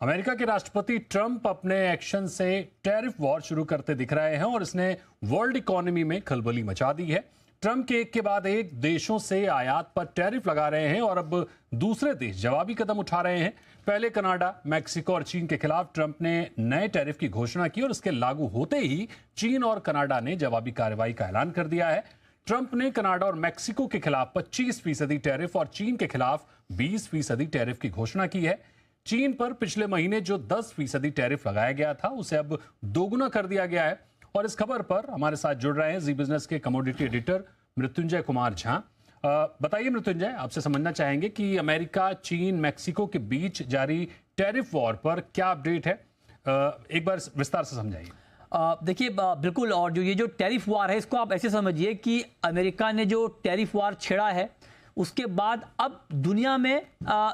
America के राष्ट्रपति Trump अपने एक्शन से टैरिफ वॉर शुरू करते दिख रहे हैं और इसने वर्ल्ड इकोनॉमी में खलबली मचा दी है। ट्रंप के एक के बाद एक देशों से आयात पर टैरिफ लगा रहे हैं और अब दूसरे देश जवाबी कदम उठा रहे हैं। पहले कनाडा, मैक्सिको और चीन के खिलाफ ट्रंप ने नए टैरिफ की घोषणा की और इसके लागू होते ही चीन और कनाडा ने जवाबी कार्रवाई का ऐलान कर दिया है। ट्रंप ने कनाडा और मैक्सिको के खिलाफ 25% टैरिफ और चीन के खिलाफ 20% टैरिफ की घोषणा की है। चीन पर पिछले महीने जो 10% टैरिफ लगाया गया था उसे अब दोगुना कर दिया गया है। और इस खबर पर हमारे साथ जुड़ रहे हैं जी बिजनेस के कमोडिटी एडिटर मृत्युंजय कुमार झा। बताइए मृत्युंजय, आपसे समझना चाहेंगे कि अमेरिका, चीन, मैक्सिको के बीच जारी टैरिफ वॉर पर क्या अपडेट है, एक बार विस्तार से समझाइए। देखिए बिल्कुल, और जो ये जो टैरिफ वार है इसको आप ऐसे समझिए कि अमेरिका ने जो टैरिफ वार छेड़ा है उसके बाद अब दुनिया में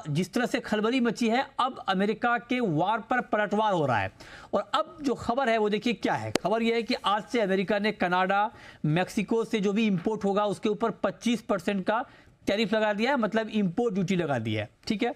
जिस तरह से खलबली मची है, अब अमेरिका के वार पर पलटवार हो रहा है। और अब जो खबर है वो देखिए क्या है। खबर यह है कि आज से अमेरिका ने कनाडा, मैक्सिको से जो भी इंपोर्ट होगा उसके ऊपर 25% का टैरिफ लगा दिया है, मतलब इंपोर्ट ड्यूटी लगा दी है। ठीक है।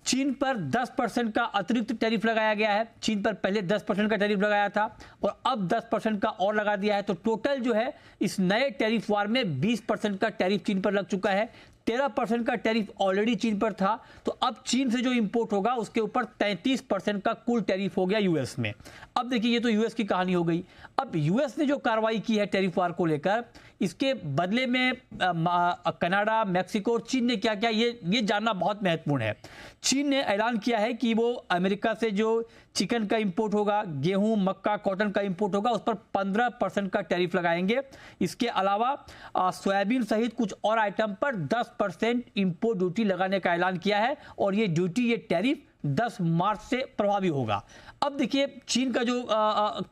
चीन पर 10% का अतिरिक्त टैरिफ लगाया गया है। चीन पर पहले 10% का टैरिफ लगाया था और अब 10% का और लगा दिया है। तो टोटल जो है इस नए टैरिफ वार में 20% का टैरिफ चीन पर लग चुका है। 13% का टैरिफ ऑलरेडी चीन पर था। तो अब चीन से जो इंपोर्ट होगा उसके ऊपर 33% का कुल टैरिफ हो गया यूएस में। अब देखिए ये तो यूएस की कहानी हो गई। अब यूएस ने जो कार्रवाई की है टैरिफ वार को लेकर, इसके बदले में कनाडा, मैक्सिको और चीन ने क्या किया ये जानना बहुत महत्वपूर्ण है। चीन ने ऐलान किया है कि वो अमेरिका से जो चिकन का इंपोर्ट होगा, गेहूं, मक्का, कॉटन का इंपोर्ट होगा, उस पर 15% का टैरिफ लगाएंगे। इसके अलावा सोयाबीन सहित कुछ और आइटम पर 10% इंपोर्ट ड्यूटी लगाने का ऐलान किया है और ये ड्यूटी, ये टैरिफ 10 मार्च से प्रभावी होगा। अब देखिए चीन का जो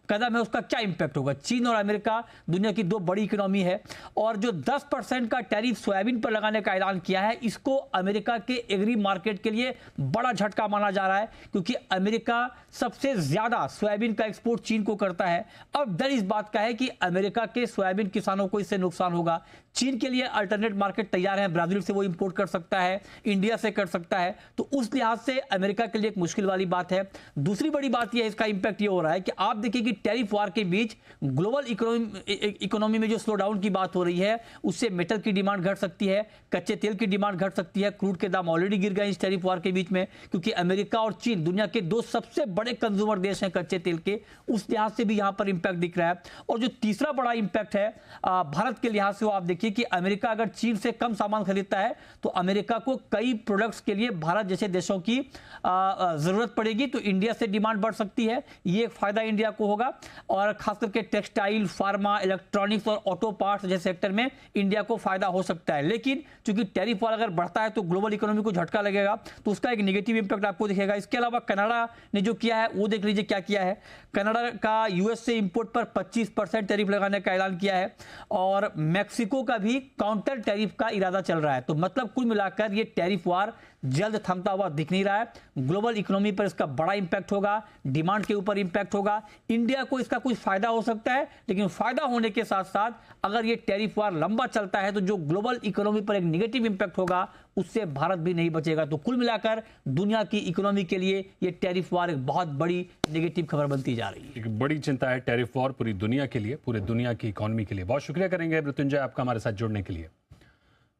कदम है उसका क्या इंपैक्ट होगा। चीन और अमेरिका दुनिया की दो बड़ी इकोनॉमी है और जो 10% का टैरिफ सोयाबीन पर लगाने का ऐलान किया है, इसको अमेरिका के एग्री मार्केट के लिए बड़ा झटका माना जा रहा है, क्योंकि अमेरिका सबसे ज्यादा सोयाबीन का एक्सपोर्ट चीन को करता है। अब डर इस बात का है कि अमेरिका के सोयाबीन किसानों को इससे नुकसान होगा। चीन के लिए अल्टरनेट मार्केट तैयार है, ब्राजील से वो इंपोर्ट कर सकता है, इंडिया से कर सकता है। तो उस लिहाज से अमेरिका के लिए एक मुश्किल वाली बात है। दूसरी बड़ी बात यह, इसका इंपैक्ट ये हो रहा है कि आप देखिए कि टैरिफ वार के बीच ग्लोबल इकोनॉमी में जो स्लो डाउन की बात हो रही है उससे मेटल की डिमांड घट सकती है, कच्चे तेल की डिमांड घट सकती है। क्रूड के दाम ऑलरेडी गिर गए इस टैरिफ वार के बीच में, क्योंकि अमेरिका और चीन दुनिया के दो सबसे बड़े कंज्यूमर देश हैं कच्चे तेल के। उस लिहाज से भी यहां पर इंपैक्ट दिख रहा है। और जो तीसरा बड़ा इंपैक्ट है भारत के लिहाज से, वो आप देखिए कि अमेरिका अगर चीन से कम सामान खरीदता है तो अमेरिका को कई प्रोडक्ट्स के लिए भारत जैसे देशों की जरूरत पड़ेगी, तो इंडिया से डिमांड बढ़ सकती है। ये एक फायदा इंडिया को होगा और खास करके टेक्सटाइल, फार्मा, इलेक्ट्रॉनिक्स और ऑटो पार्ट्स जैसे सेक्टर में इंडिया को फायदा हो सकता है। लेकिन चूंकि टैरिफ वार अगर बढ़ता है तो ग्लोबल इकोनॉमी को झटका लगेगा, तो उसका एक नेगेटिव इंपैक्ट आपको दिखेगा। इसके अलावा कनाडा ने जो किया है वो देख लीजिए क्या किया है। कनाडा का यूएस से इंपोर्ट पर 25% टैरिफ लगाने का ऐलान किया है और मैक्सिको का भी काउंटर टैरिफ का इरादा चल रहा है। तो मतलब कुल मिलाकर ये टैरिफ वार जल्द थमता हुआ दिख नहीं रहा है। ग्लोबल इकोनॉमी पर इसका बड़ा इंपैक्ट होगा, डिमांड के ऊपर इंपैक्ट होगा। इंडिया को इसका कुछ फायदा हो सकता है, लेकिन फायदा होने के साथ साथ अगर ये टैरिफ वार लंबा चलता है तो जो ग्लोबल इकोनॉमी पर एक नेगेटिव इंपैक्ट होगा उससे भारत भी नहीं बचेगा। तो कुल मिलाकर दुनिया की इकोनॉमी के लिए ये टैरिफ वार एक बहुत बड़ी नेगेटिव खबर बनती जा रही है। एक बड़ी चिंता है टैरिफ वॉर पूरी दुनिया के लिए, पूरे दुनिया की इकोनॉमी के लिए। बहुत शुक्रिया करेंगे मृत्युंजय आपका हमारे साथ जुड़ने के लिए।